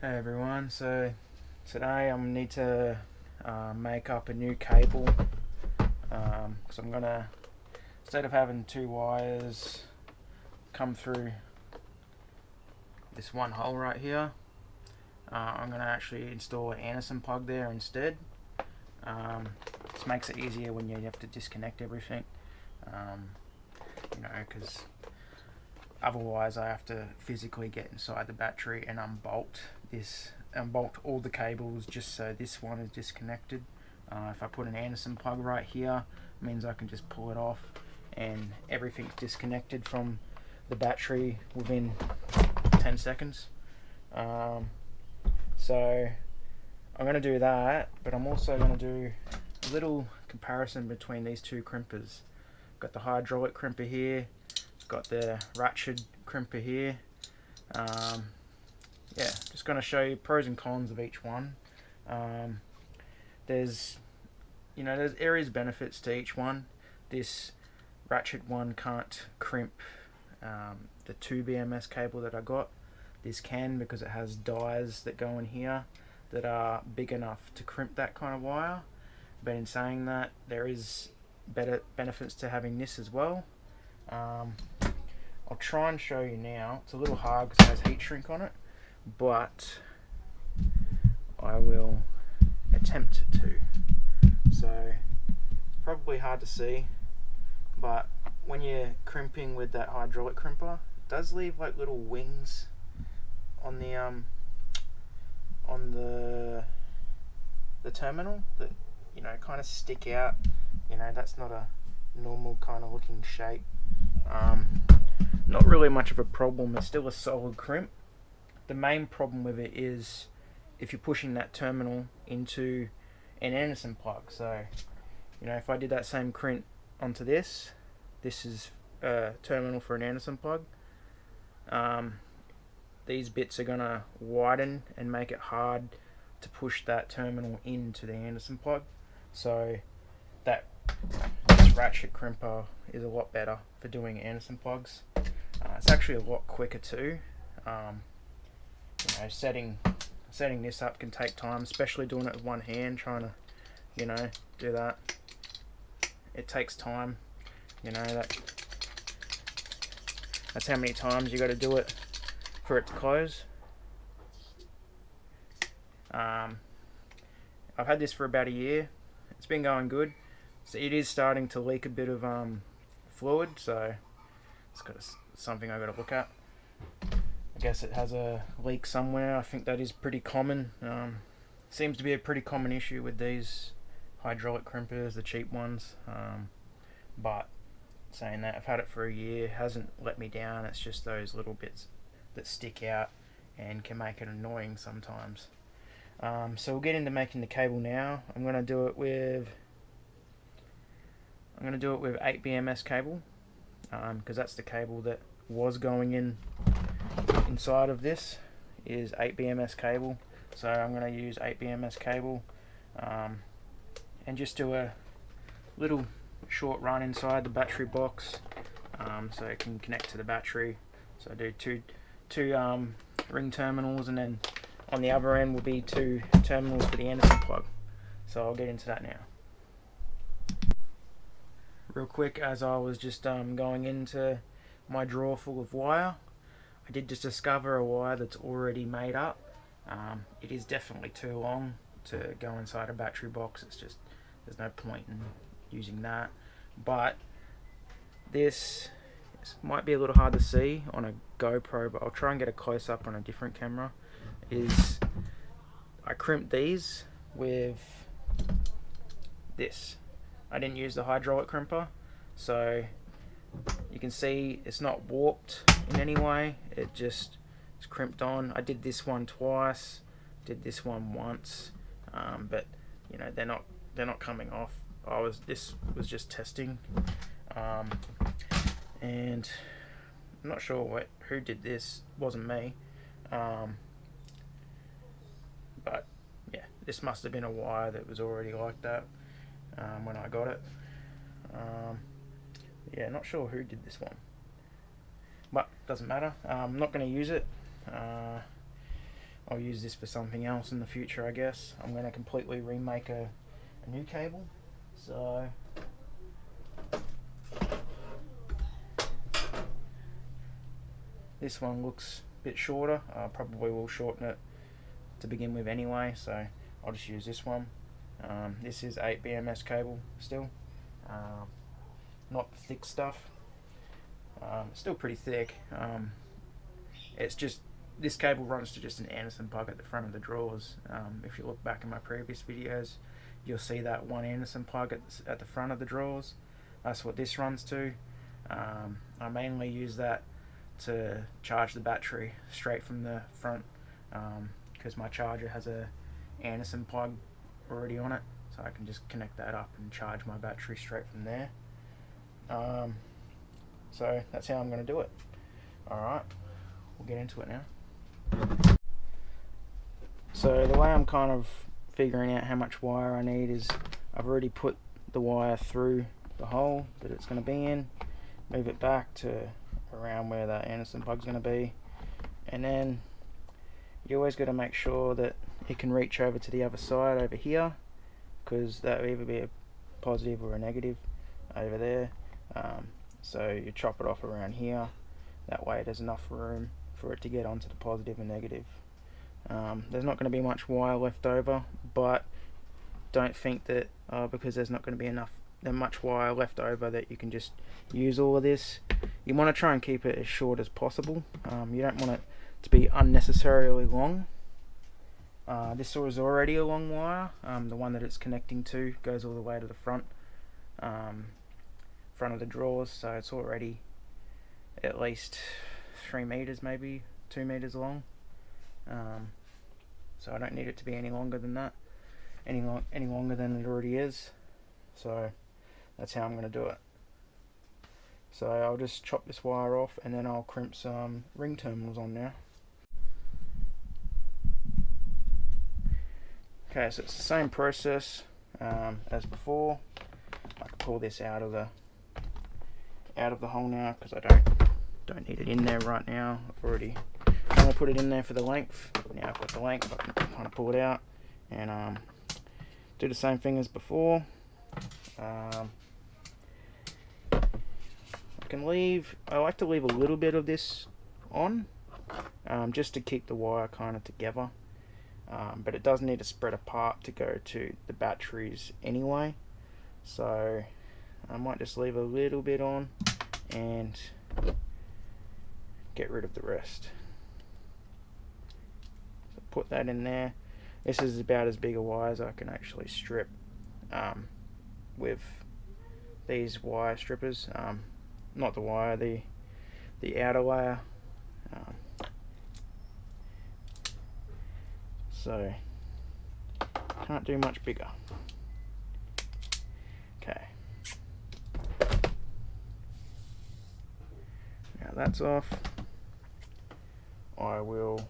Hey everyone, so today I'm gonna need to make up a new cable because I'm gonna, instead of having two wires come through this one hole right here, I'm gonna actually install an Anderson plug there instead. This makes it easier when you have to disconnect everything, because otherwise I have to physically get inside the battery and unbolt all the cables just so this one is disconnected. If I put an Anderson plug right here, it means I can just pull it off and everything's disconnected from the battery within 10 seconds. So I'm going to do that, but I'm also going to do a little comparison between these two crimpers. Got the hydraulic crimper here, got the ratchet crimper here. Just going to show you pros and cons of each one. There's areas benefits to each one. This ratchet one can't crimp the 2 BMS cable that I got. This can, because it has dies that go in here that are big enough to crimp that kind of wire. But in saying that, there is better benefits to having this as well. I'll try and show you now. It's a little hard because it has heat shrink on it, but I will attempt to. So probably hard to see, but when you're crimping with that hydraulic crimper, it does leave like little wings on the terminal that kind of stick out. That's not a normal kind of looking shape. Not really much of a problem. It's still a solid crimp. The main problem with it is if you're pushing that terminal into an Anderson plug. So if I did that same crimp onto this is a terminal for an Anderson plug. These bits are gonna widen and make it hard to push that terminal into the Anderson plug. So this ratchet crimper is a lot better for doing Anderson plugs. It's actually a lot quicker too. Setting this up can take time, especially doing it with one hand, trying to do that. It takes time. That's how many times you got to do it for it to close. I've had this for about a year. It's been going good. So it is starting to leak a bit of fluid, so it's something I got to look at. I guess it has a leak somewhere. I think that is pretty common. Seems to be a pretty common issue with these hydraulic crimpers, the cheap ones. But saying that, I've had it for a year, hasn't let me down. It's just those little bits that stick out and can make it annoying sometimes. So we'll get into making the cable now. I'm going to do it with 8 BMS cable, because that's the cable that was going inside of this is 8 BMS cable. So I'm going to use 8 BMS cable and just do a little short run inside the battery box so it can connect to the battery. So I do two ring terminals, and then on the other end will be 2 terminals for the Anderson plug. So I'll get into that now. Real quick, as I was just going into my drawer full of wire, I did just discover a wire that's already made up. It is definitely too long to go inside a battery box. It's just, there's no point in using that. But this might be a little hard to see on a GoPro, but I'll try and get a close up on a different camera. I crimped these with this. I didn't use the hydraulic crimper, so you can see it's not warped in any way. It just is crimped on. I did this one twice, did this one once, but they're not coming off. This was just testing, and I'm not sure who did this. It wasn't me, but yeah, this must have been a wire that was already like that when I got it. Not sure who did this one, but doesn't matter. I'm not going to use it. I'll use this for something else in the future, I guess. I'm going to completely remake a new cable. So this one looks a bit shorter. I probably will shorten it to begin with anyway, so I'll just use this one. This is 8 BMS cable still, not the thick stuff. Still pretty thick. It's just, this cable runs to just an Anderson plug at the front of the drawers. If you look back in my previous videos, you'll see that one Anderson plug at the front of the drawers. That's what this runs to. I mainly use that to charge the battery straight from the front, because my charger has a Anderson plug already on it, so I can just connect that up and charge my battery straight from there. So that's how I'm going to do it. Alright, we'll get into it now. So the way I'm kind of figuring out how much wire I need is, I've already put the wire through the hole that it's going to be in, move it back to around where that Anderson plug's going to be, and then you always got to make sure that it can reach over to the other side over here, because that will either be a positive or a negative over there. So you chop it off around here, that way there's enough room for it to get onto the positive and negative. There's not going to be much wire left over, but don't think that because there's not going to be much wire left over that you can just use all of this. You want to try and keep it as short as possible. You don't want it to be unnecessarily long. This is already a long wire. The one that it's connecting to goes all the way to the front of the drawers, so it's already at least 3 meters, maybe 2 meters long. So I don't need it to be any longer than that, any longer than it already is. So that's how I'm going to do it. So I'll just chop this wire off, and then I'll crimp some ring terminals on now. Okay, so it's the same process as before. I can pull this out of the hole now, because I don't need it in there right now. I'm going to put it in there for the length. Now I've got the length, I can kind of pull it out and do the same thing as before. I like to leave a little bit of this on, just to keep the wire kind of together. But it does need to spread apart to go to the batteries anyway, so I might just leave a little bit on and get rid of the rest. So put that in there. This is about as big a wire as I can actually strip with these wire strippers. Not the wire, the outer layer. So can't do much bigger. Okay. Now that's off. I will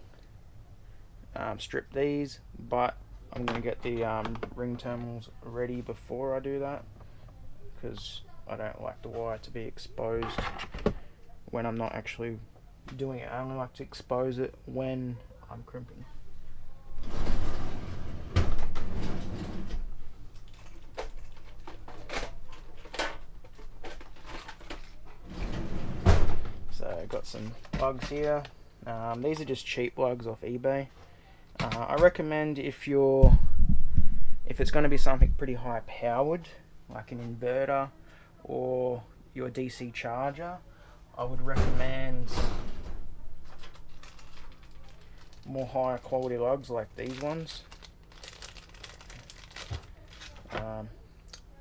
strip these, but I'm going to get the ring terminals ready before I do that, because I don't like the wire to be exposed when I'm not actually doing it. I only like to expose it when I'm crimping. So I've got some plugs here. These are just cheap plugs off eBay. I recommend if it's going to be something pretty high powered, like an inverter or your DC charger, I would recommend more higher quality lugs like these ones,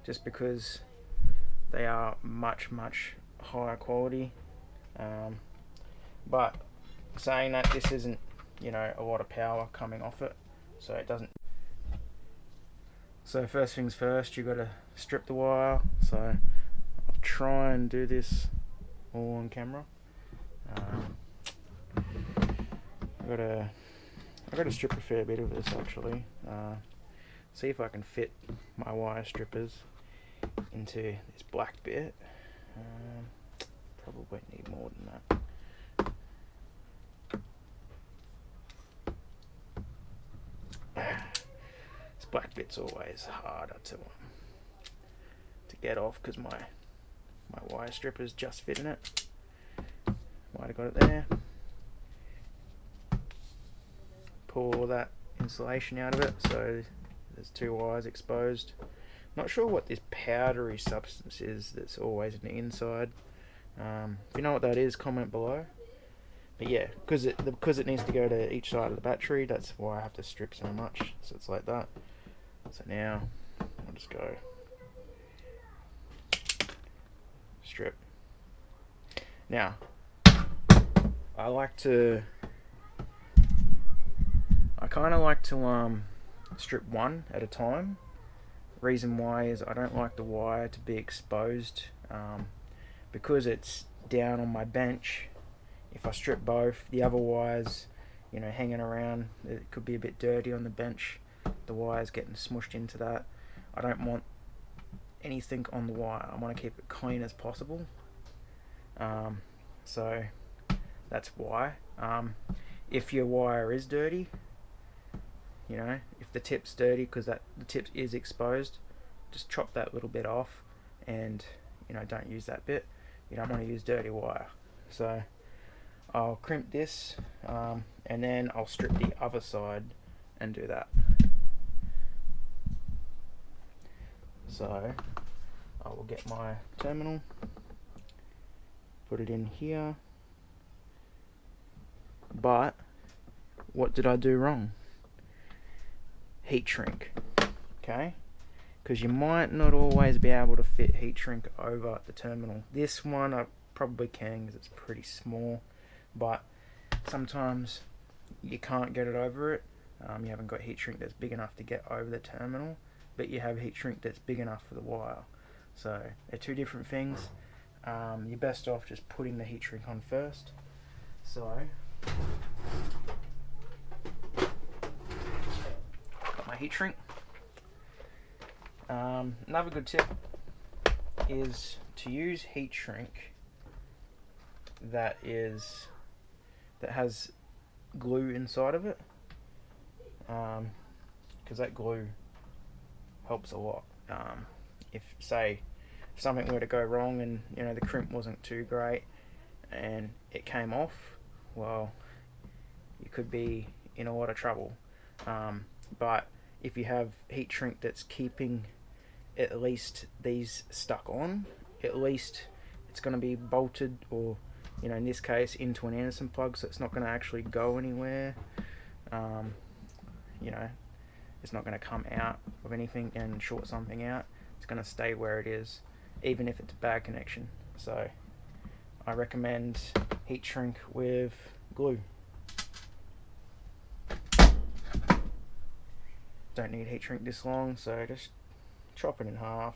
just because they are much higher quality. But saying that, this isn't, a lot of power coming off it, so it doesn't. So first things first, you got to strip the wire. So I'll try and do this all on camera. I got to strip a fair bit of this actually. See if I can fit my wire strippers into this black bit. Probably need more than that. black bit's always harder to get off because my wire stripper's just fitting it. Might have got it there. Pull all that insulation out of it, so there's 2 wires exposed. Not sure what this powdery substance is that's always in the inside. If you know what that is, comment below. But yeah, because it needs to go to each side of the battery, that's why I have to strip so much. So it's like that. So now I'll just go strip. Now I kind of like to strip one at a time. Reason why is I don't like the wire to be exposed, because it's down on my bench. If I strip both, the other wires, hanging around, it could be a bit dirty on the bench. The wire's getting smushed into that. I don't want anything on the wire. I want to keep it clean as possible. So that's why. If your wire is dirty, if the tip's dirty because the tip is exposed, just chop that little bit off, and don't use that bit. You don't want to use dirty wire. So I'll crimp this, and then I'll strip the other side and do that. So I will get my terminal, put it in here. But what did I do wrong? Heat shrink. Okay, because you might not always be able to fit heat shrink over the terminal. This one I probably can because it's pretty small, but sometimes you can't get it over it. You haven't got heat shrink that's big enough to get over the terminal, but you have heat shrink that's big enough for the wire. So they're 2 different things. You're best off just putting the heat shrink on first. So got my heat shrink. Another good tip is to use heat shrink that has glue inside of it, because that glue helps a lot. If something were to go wrong and the crimp wasn't too great and it came off, well, you could be in a lot of trouble. But if you have heat shrink that's keeping at least these stuck on, at least it's going to be bolted, or in this case into an Anderson plug, so it's not going to actually go anywhere. It's not going to come out of anything and short something out. It's going to stay where it is, even if it's a bad connection. So I recommend heat shrink with glue. Don't need heat shrink this long, so just chop it in half.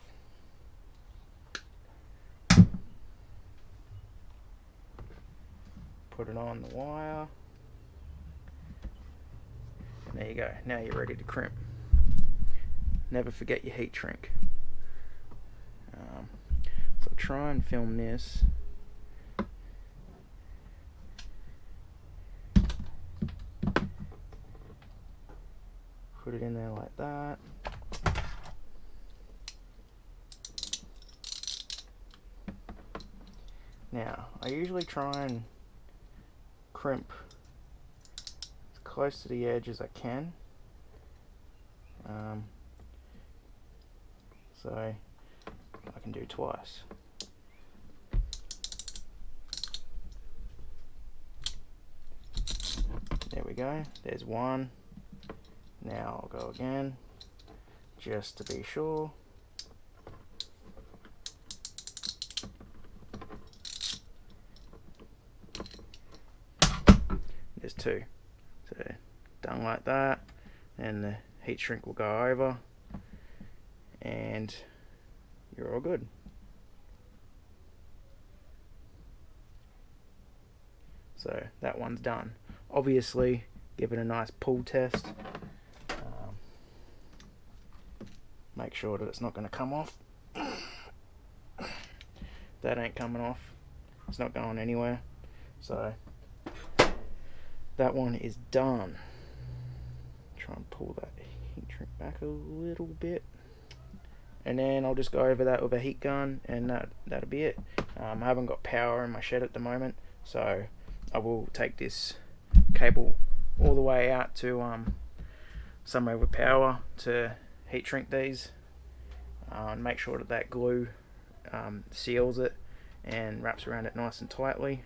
Put it on the wire. And there you go. Now you're ready to crimp. Never forget your heat shrink. So try and film this. Put it in there like that. Now, I usually try and crimp as close to the edge as I can. So I can do twice. There we go. There's one. Now I'll go again, just to be sure. There's 2. So done like that, and the heat shrink will go over, and you're all good. So that one's done. Obviously, give it a nice pull test. Make sure that it's not going to come off. That ain't coming off. It's not going anywhere. So that one is done. Try and pull that heat shrink back a little bit, and then I'll just go over that with a heat gun, and that'll be it. I haven't got power in my shed at the moment, so I will take this cable all the way out to somewhere with power to heat shrink these, and make sure that glue seals it and wraps around it nice and tightly,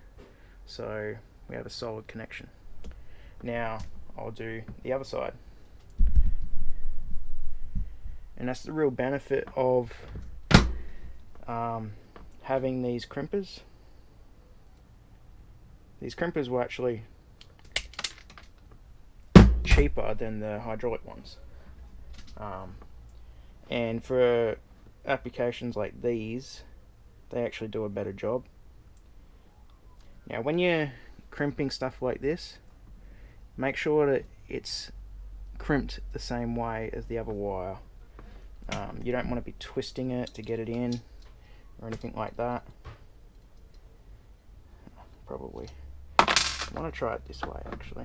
so we have a solid connection. Now I'll do the other side, and that's the real benefit of having these crimpers. These crimpers were actually cheaper than the hydraulic ones, and for applications like these, they actually do a better job. Now when you're crimping stuff like this, make sure that it's crimped the same way as the other wire. You don't want to be twisting it to get it in or anything like that. Probably I want to try it this way actually.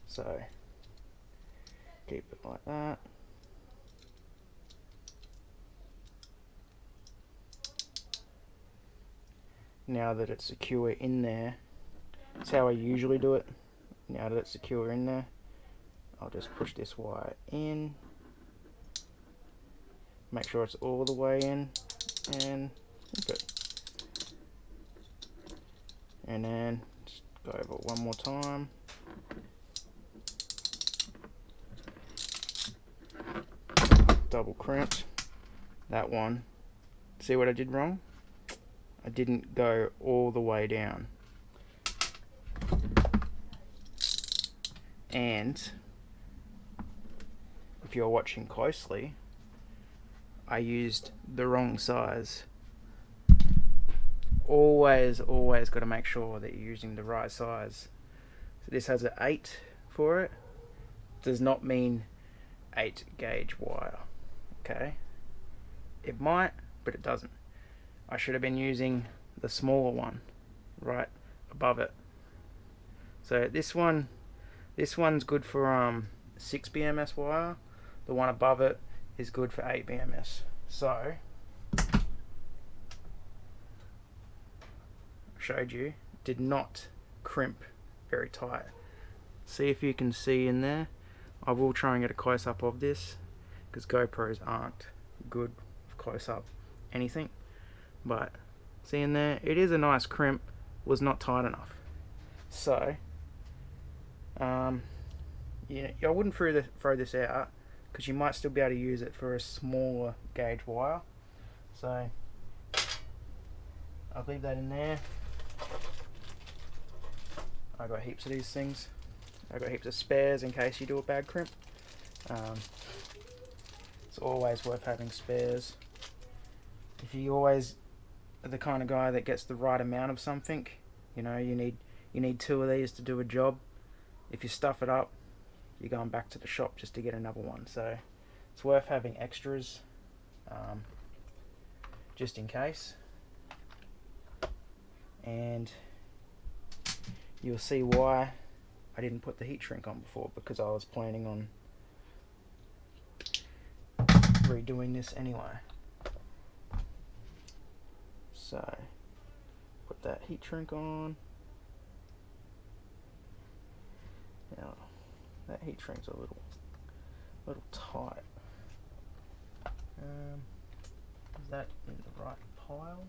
So keep it like that. Now that it's secure in there, that's how I usually do it. Now that it's secure in there, I'll just push this wire in, make sure it's all the way in, and flip it. And then just go over it one more time. Double crimped that one. See what I did wrong? I didn't go all the way down. And if you're watching closely, I used the wrong size. Always got to make sure that you're using the right size. So this has an 8 for it. Does not mean 8 gauge wire. Okay? It might, but it doesn't. I should have been using the smaller one right above it. So this one's good for 6 BMS wire. The one above it is good for 8 BMS. So I showed you, did not crimp very tight. See if you can see in there. I will try and get a close up of this, because GoPros aren't good with close up anything. But see in there, it is a nice crimp, was not tight enough. So yeah, I wouldn't throw this out, because you might still be able to use it for a smaller gauge wire. So I'll leave that in there. I got heaps of these things. I got heaps of spares in case you do a bad crimp. It's always worth having spares. If you always are the kind of guy that gets the right amount of something, you know, you need 2 of these to do a job. If you stuff it up, you're going back to the shop just to get another one. So it's worth having extras, just in case. And you'll see why I didn't put the heat shrink on before, because I was planning on redoing this anyway. So put that heat shrink on. Now that heat shrink's a little tight. Is that in the right pile?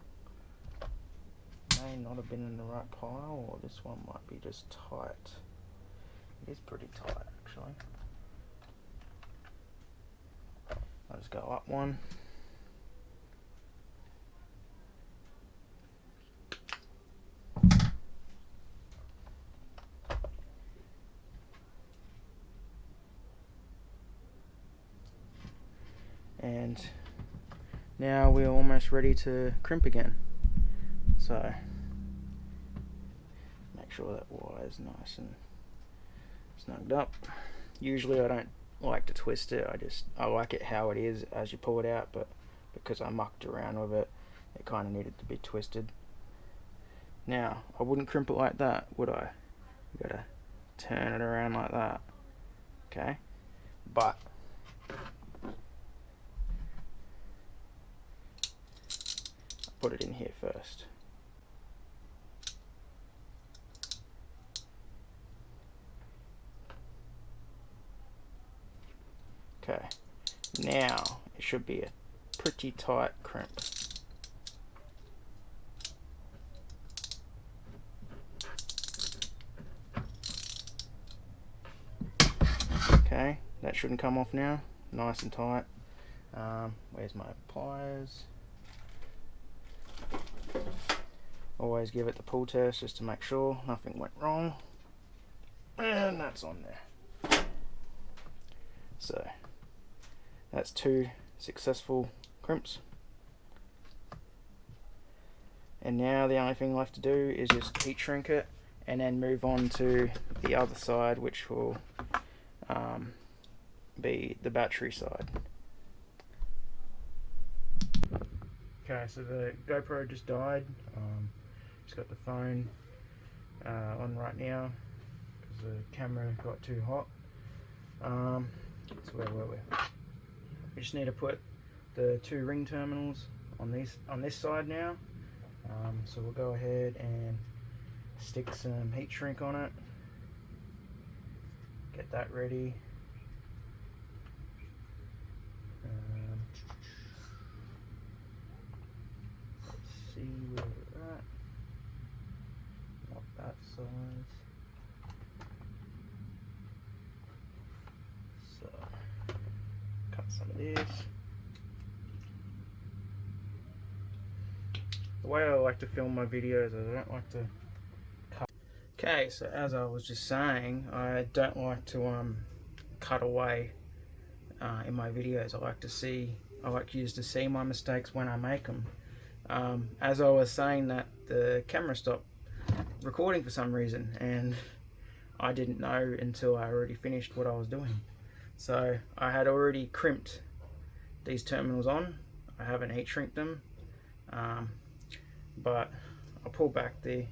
May not have been in the right pile, or this one might be just tight. It is pretty tight actually. I'll just go up one. And now we're almost ready to crimp again. So make sure that wire is nice and snugged up. Usually I don't like to twist it, I like it how it is as you pull it out, but because I mucked around with it, it kind of needed to be twisted. Now I wouldn't crimp it like that, would I? You gotta turn it around like that. Okay, but put it in here first. Okay, now it should be a pretty tight crimp. Okay, that shouldn't come off now. Nice and tight. Where's my pliers? Always give it the pull test just to make sure nothing went wrong. And that's on there. So that's 2 successful crimps. And now the only thing left to do is just heat shrink it and then move on to the other side, which will be the battery side. Okay, so the GoPro just died. Just got the phone on right now because the camera got too hot. So where were we? We just need to put the 2 ring terminals on this side now. So we'll go ahead and stick some heat shrink on it. Get that ready. Let's see where we're at. Not that size. So cut some of this. The way I like to film my videos is I don't like to cut. Okay, so as I was just saying, I don't like to cut away in my videos. I like you to see my mistakes when I make them. As I was saying that, the camera stopped recording for some reason, and I didn't know until I already finished what I was doing. So I had already crimped these terminals on. I haven't heat shrinked them, but I'll pull back the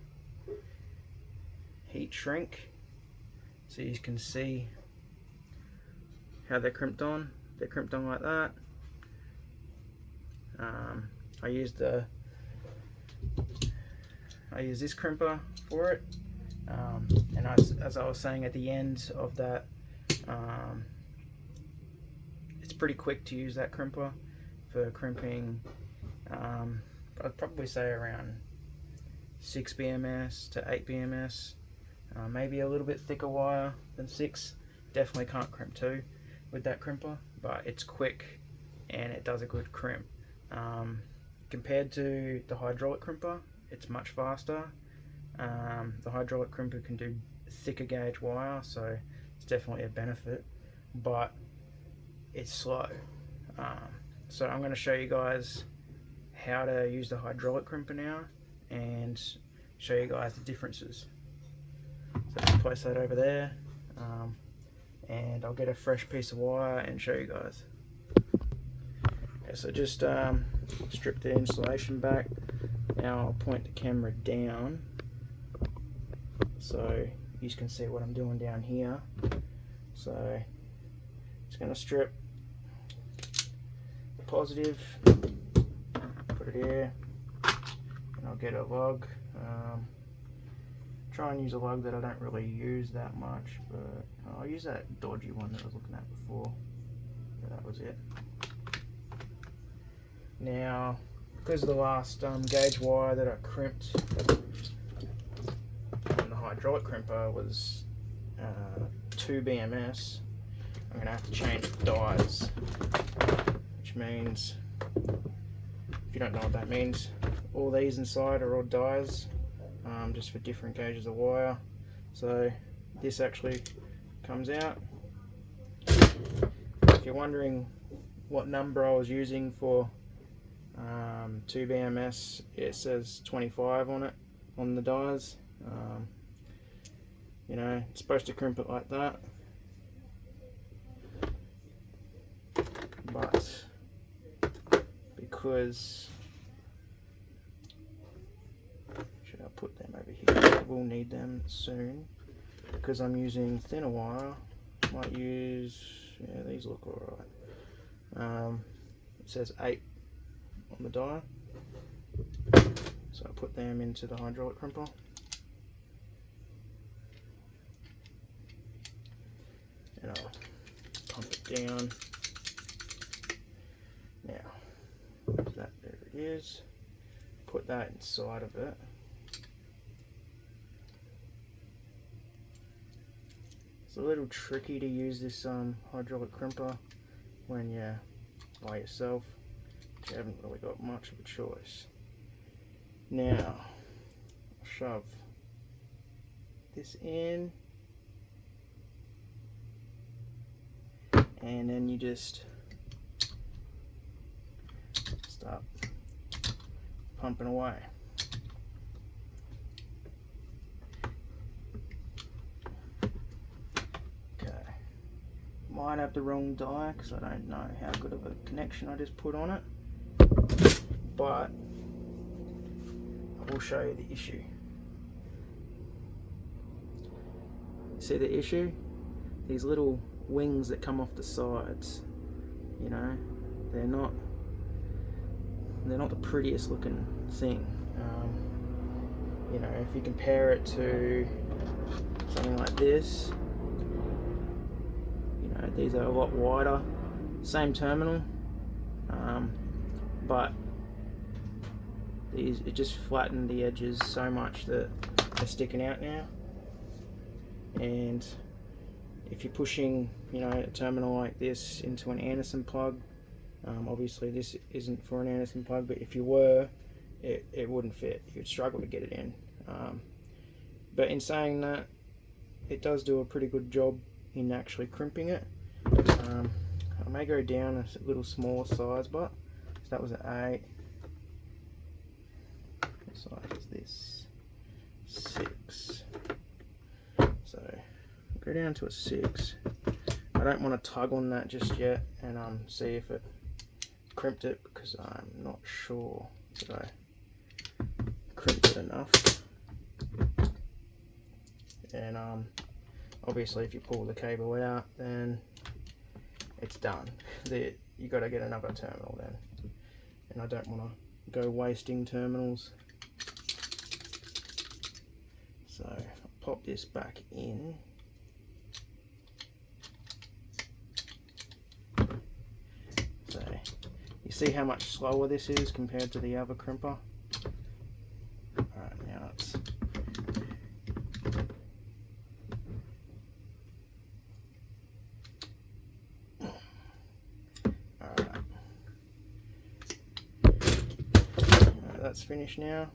heat shrink so you can see how they're crimped on. They're crimped on like that. I use this crimper for it, and as I was saying at the end of that, it's pretty quick to use that crimper for crimping. I'd probably say around 6 BMS to 8 BMS, maybe a little bit thicker wire than 6. Definitely can't crimp 2 with that crimper, but it's quick and it does a good crimp. Compared to the hydraulic crimper, it's much faster. The hydraulic crimper can do thicker gauge wire, so it's definitely a benefit, but it's slow. So I'm going to show you guys how to use the hydraulic crimper now and show you guys the differences. So just place that over there, and I'll get a fresh piece of wire and show you guys. Okay, so just strip the insulation back. Now I'll point the camera down so you can see what I'm doing down here. So just going to strip the positive, put it here, and I'll get a lug. Try and use a lug that I don't really use that much, but I'll use that dodgy one that I was looking at before. Yeah, that was it. Now, because of the last gauge wire that I crimped on the hydraulic crimper was 2 BMS, I'm going to have to change the dies, which means, if you don't know what that means, all these inside are all dies, just for different gauges of wire. So this actually comes out. If you're wondering what number I was using for 2 BMS, it says 25 on it, on the dies. You know, it's supposed to crimp it like that, but because, should I put them over here? We'll need them soon. because I'm using thinner wire, might use, yeah, these look alright. It says 8 on the die, so I put them into the hydraulic crimper. And I'll pump it down. Now, there it is. Put that inside of it. It's a little tricky to use this hydraulic crimper when you're by yourself. You haven't really got much of a choice. Now, I'll shove this in, and then you just start pumping away. Okay, might have the wrong die because I don't know how good of a connection I just put on it, but I will show you the issue. See the issue? These little wings that come off the sides, you know, they're not the prettiest looking thing. You know, if you compare it to something like this, you know, these are a lot wider, same terminal, but these, it just flattened the edges so much that they're sticking out now. And if you're pushing, you know, a terminal like this into an Anderson plug, obviously this isn't for an Anderson plug, but if you were, it wouldn't fit. You'd struggle to get it in. But in saying that, it does do a pretty good job in actually crimping it. I may go down a little smaller size, but so that was an 8. What size is this? 6. So go down to a 6. I don't want to tug on that just yet and see if it crimped it, because I'm not sure that I crimped it enough. And obviously if you pull the cable out, then it's done. You got to get another terminal then, and I don't want to go wasting terminals. So I'll pop this back in. So you see how much slower this is compared to the other crimper. Alright, now it's alright, that's finished now.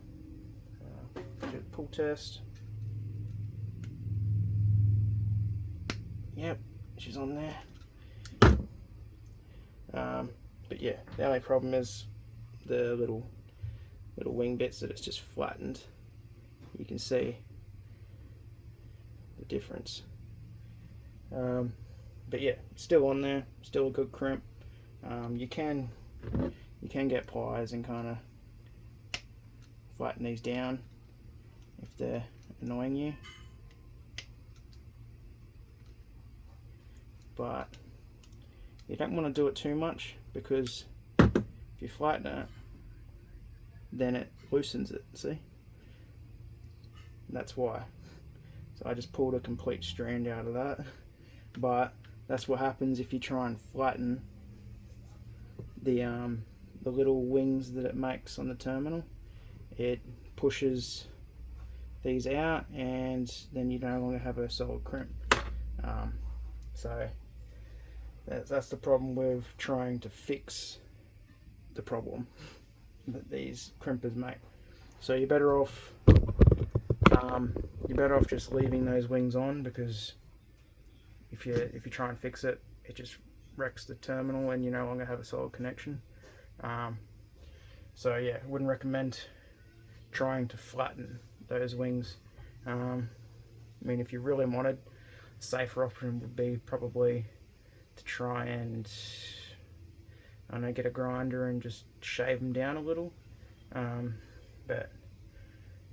Do a pull test. Yep, she's on there. But yeah, the only problem is the little wing bits that it's just flattened. You can see the difference. But yeah, still on there, still a good crimp. You can get pliers and kind of flatten these down if they're annoying you. But you don't want to do it too much, because if you flatten it, then it loosens it, see? And that's why. So I just pulled a complete strand out of that. But that's what happens if you try and flatten the little wings that it makes on the terminal. It pushes these out, and then you no longer have a solid crimp. So that's the problem with trying to fix the problem that these crimpers make. So you're better off just leaving those wings on, because if you try and fix it, it just wrecks the terminal and you no longer have a solid connection. So yeah, wouldn't recommend trying to flatten those wings. I mean, if you really wanted, a safer option would be probably to try and, I don't know, get a grinder and just shave them down a little. But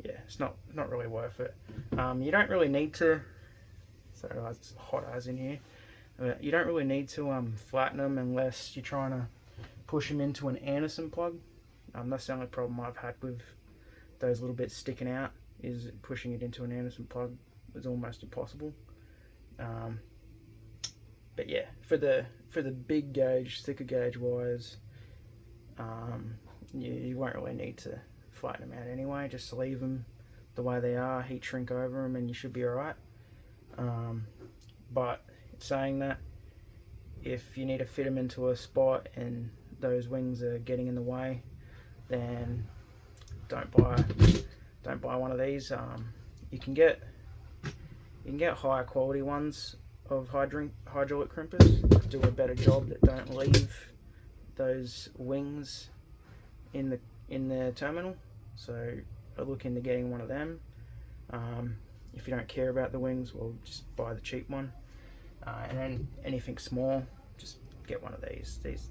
yeah, it's not really worth it. You don't really need to So it's hot as in here. You don't really need to flatten them unless you're trying to push them into an Anderson plug. That's the only problem I've had with those little bits sticking out, is pushing it into an Anderson plug is almost impossible. But yeah, for the big gauge, thicker gauge wires, you won't really need to flatten them out anyway. Just leave them the way they are, heat shrink over them, and you should be alright. But saying that, if you need to fit them into a spot and those wings are getting in the way, then don't buy one of these. You can get higher quality ones of hydraulic crimpers that do a better job, that don't leave those wings in the terminal. So I look into getting one of them. If you don't care about the wings, well, just buy the cheap one. And then anything small, just get one of these. These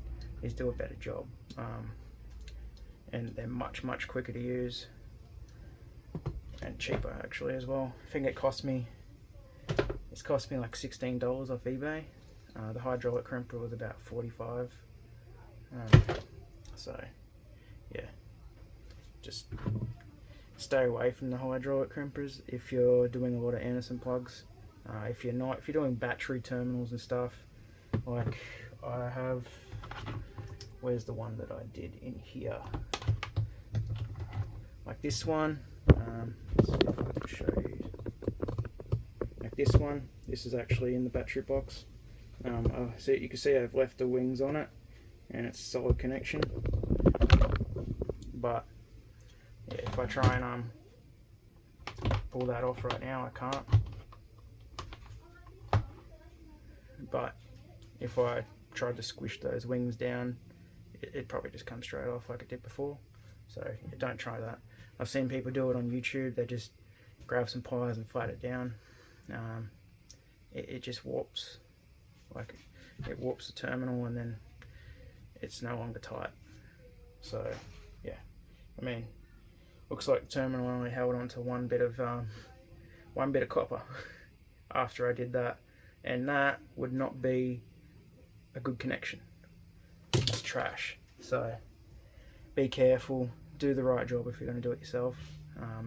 do a better job, and they're much quicker to use and cheaper actually as well. I think it's cost me like $16 off eBay. The hydraulic crimper was about $45. So yeah, just stay away from the hydraulic crimpers if you're doing a lot of Anderson plugs. If you're doing battery terminals and stuff, like I have, where's the one that I did in here? Like this one, let's see if I can show you. Like this one, this is actually in the battery box. So you can see I've left the wings on it, and it's a solid connection. But yeah, if I try and pull that off right now, I can't. But if I tried to squish those wings down, it'd probably just come straight off like it did before. So yeah, don't try that. I've seen people do it on YouTube. They just grab some pliers and flat it down. It just warps, like it warps the terminal, and then it's no longer tight. So yeah, I mean, looks like the terminal only held onto one bit of copper after I did that, and that would not be a good connection. It's trash. So be careful, do the right job if you're going to do it yourself,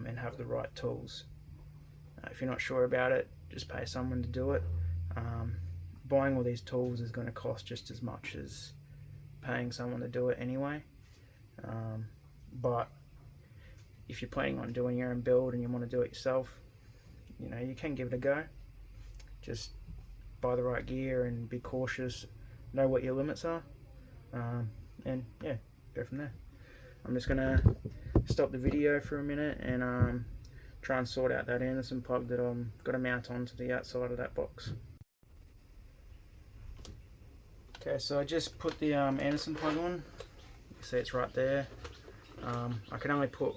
and have the right tools. If you're not sure about it, just pay someone to do it. Buying all these tools is going to cost just as much as paying someone to do it anyway. But if you're planning on doing your own build and you want to do it yourself, you know, you can give it a go. Just buy the right gear and be cautious, know what your limits are, and yeah, go from there. I'm just gonna stop the video for a minute and try and sort out that Anderson plug that I'm gonna mount onto the outside of that box. Okay, so I just put the Anderson plug on. You can see it's right there. I can only put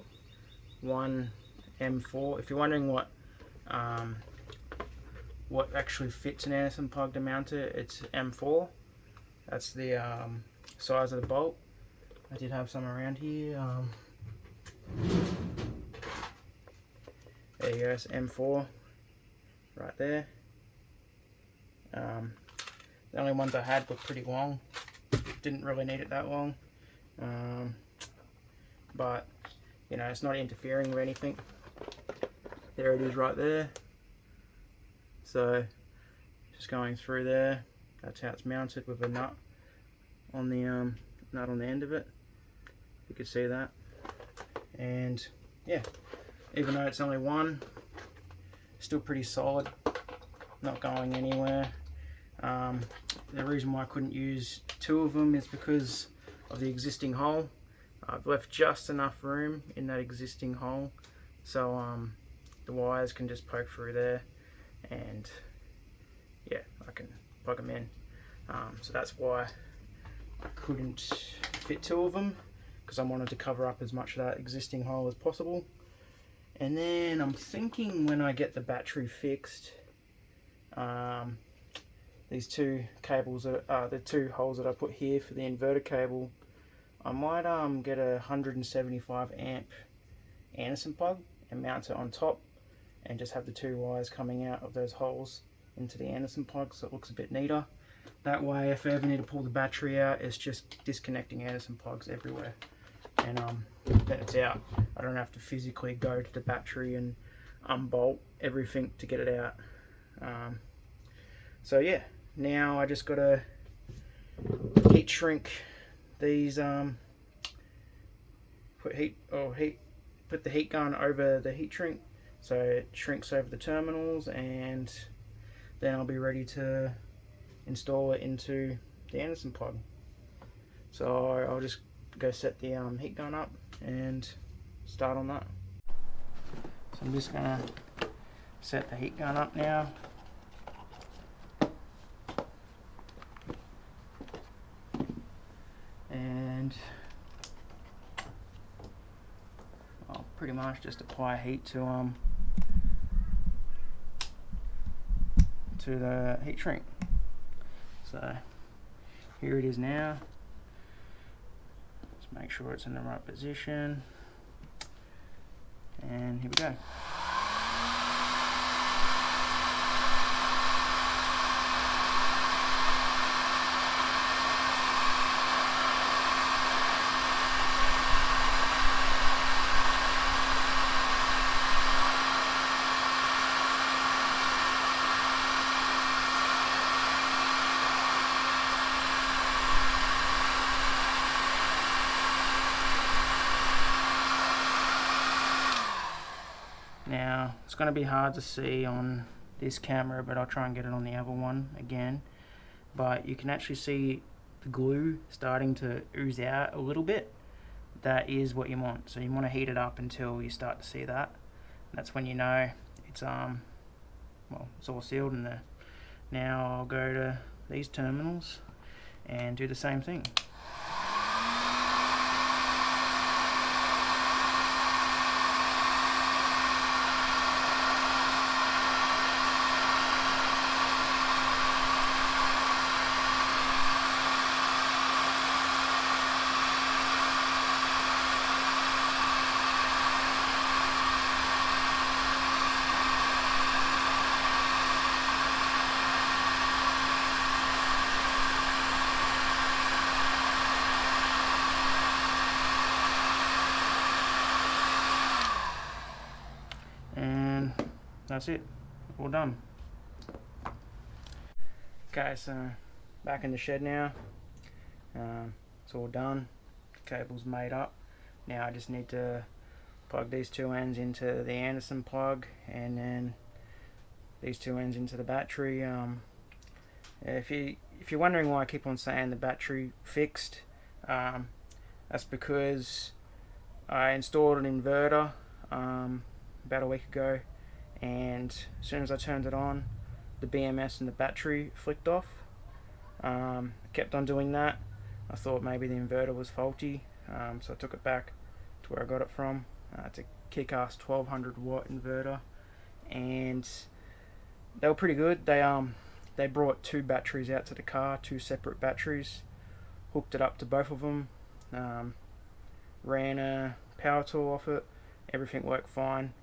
one M4. If you're wondering what actually fits an Anderson plug to mount it, it's M4. That's the size of the bolt. I did have some around here. There you go, it's M4 right there. The only ones I had were pretty long. Didn't really need it that long. But you know, it's not interfering with anything. There it is right there. So just going through there, that's how it's mounted, with a nut on the end of it. You can see that. And yeah, even though it's only one, still pretty solid, not going anywhere. The reason why I couldn't use two of them is because of the existing hole. I've left just enough room in that existing hole, so the wires can just poke through there, and yeah, I can plug them in. So that's why I couldn't fit two of them, because I wanted to cover up as much of that existing hole as possible. And then I'm thinking, when I get the battery fixed, these two cables, the two holes that I put here for the inverter cable, I might get a 175 amp Anderson plug and mount it on top, and just have the two wires coming out of those holes into the Anderson plug, so it looks a bit neater. That way, if I ever need to pull the battery out, it's just disconnecting Anderson plugs everywhere, and then it's out. I don't have to physically go to the battery and unbolt everything to get it out. So yeah, now I just gotta heat shrink these. Put the heat gun over the heat shrink so it shrinks over the terminals, and then I'll be ready to install it into the Anderson plug. So I'll just go set the heat gun up and start on that. So I'm just gonna set the heat gun up now. And I'll pretty much just apply heat to the heat shrink. So here it is now. Just make sure it's in the right position, and here we go. Now, it's going to be hard to see on this camera, but I'll try and get it on the other one again. But you can actually see the glue starting to ooze out a little bit. That is what you want. So you want to heat it up until you start to see that. That's when you know it's well, it's all sealed in there. Now I'll go to these terminals and do the same thing. And that's it, all done. Okay, so back in the shed now. It's all done, cable's made up. Now I just need to plug these two ends into the Anderson plug, and then these two ends into the battery. If you're wondering why I keep on saying the battery fixed, that's because I installed an inverter about a week ago, and as soon as I turned it on, the BMS and the battery flicked off. Kept on doing that. I thought maybe the inverter was faulty, so I took it back to where I got it from. It's a kick-ass 1200 watt inverter, and they were pretty good. They brought two batteries out to the car, two separate batteries, hooked it up to both of them, ran a power tool off it, everything worked fine.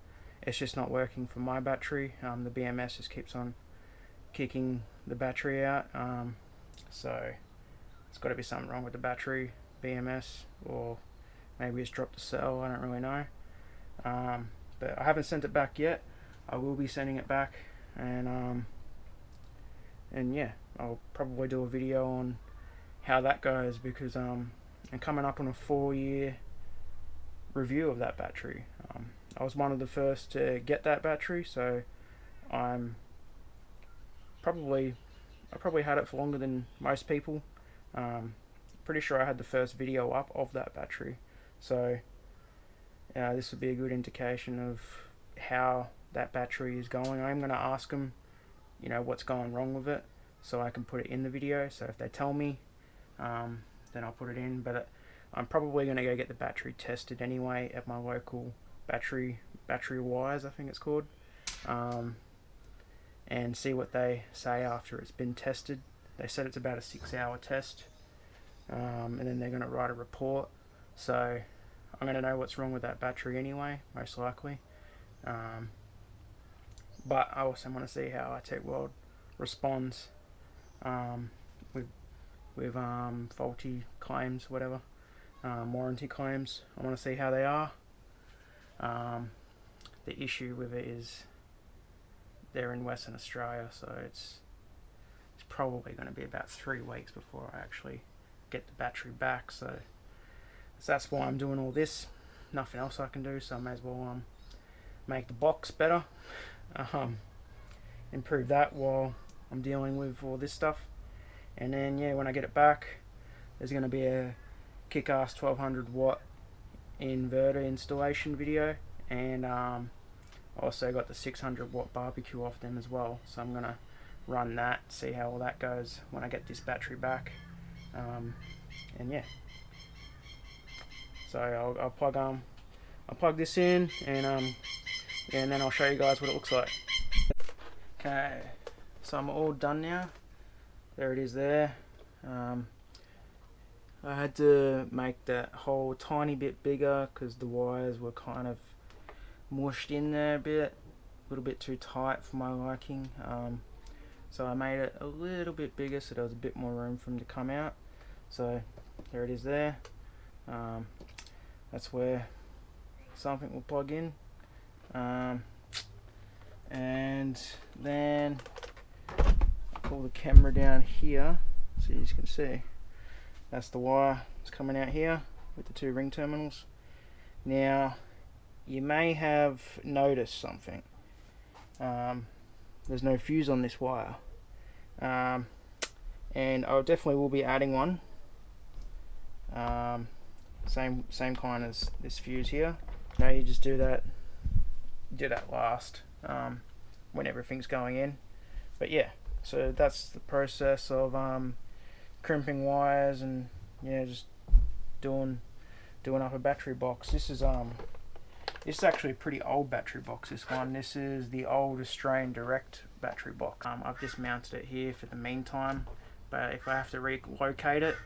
It's just not working for my battery. The BMS just keeps on kicking the battery out, so it's got to be something wrong with the battery BMS, or maybe it's dropped the cell, I don't really know. But I haven't sent it back yet. I will be sending it back, and yeah, I'll probably do a video on how that goes, because I'm coming up on a 4-year review of that battery. I was one of the first to get that battery, so I probably had it for longer than most people. Pretty sure I had the first video up of that battery, so this would be a good indication of how that battery is going. I'm going to ask them, what's going wrong with it, so I can put it in the video. So if they tell me, then I'll put it in. But I'm probably going to go get the battery tested anyway at my local battery wires, I think it's called, and see what they say after it's been tested. They said it's about a 6-hour test, and then they're going to write a report. So I'm going to know what's wrong with that battery anyway, most likely. But I also want to see how iTech World responds with faulty claims, whatever, warranty claims. I want to see how they are. The issue with it is they're in Western Australia, so it's probably going to be about 3 weeks before I actually get the battery back. So that's why I'm doing all this. Nothing else I can do, so I may as well make the box better, improve that while I'm dealing with all this stuff. And then yeah, when I get it back, there's going to be a kick-ass 1200 watt inverter installation video, and also got the 600 watt barbecue off them as well. So I'm going to run that, see how all that goes when I get this battery back. And yeah, so I'll plug this in, and then I'll show you guys what it looks like. Okay, so I'm all done now. There it is there. I had to make that hole tiny bit bigger because the wires were kind of mushed in there a bit, a little bit too tight for my liking. So I made it a little bit bigger so there was a bit more room for them to come out. So there it is there. That's where something will plug in. And then pull the camera down here so you can see. That's the wire. It's coming out here with the 2 ring terminals. Now, you may have noticed something. There's no fuse on this wire. And I definitely will be adding one. Same kind as this fuse here. Now you just do that last when everything's going in. But yeah, so that's the process of crimping wires, and yeah, just doing up a battery box. This is actually a pretty old battery box, this one. This is the old Australian Direct battery box. I've just mounted it here for the meantime, but if I have to relocate it,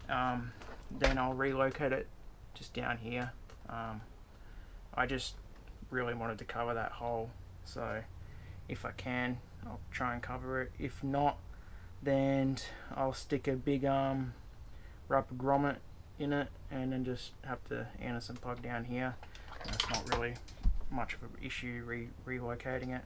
then I'll relocate it just down here. I just really wanted to cover that hole, so if I can, I'll try and cover it. If not, then I'll stick a big rubber grommet in it, and then just have to Anderson plug down here. That's not really much of an issue relocating it.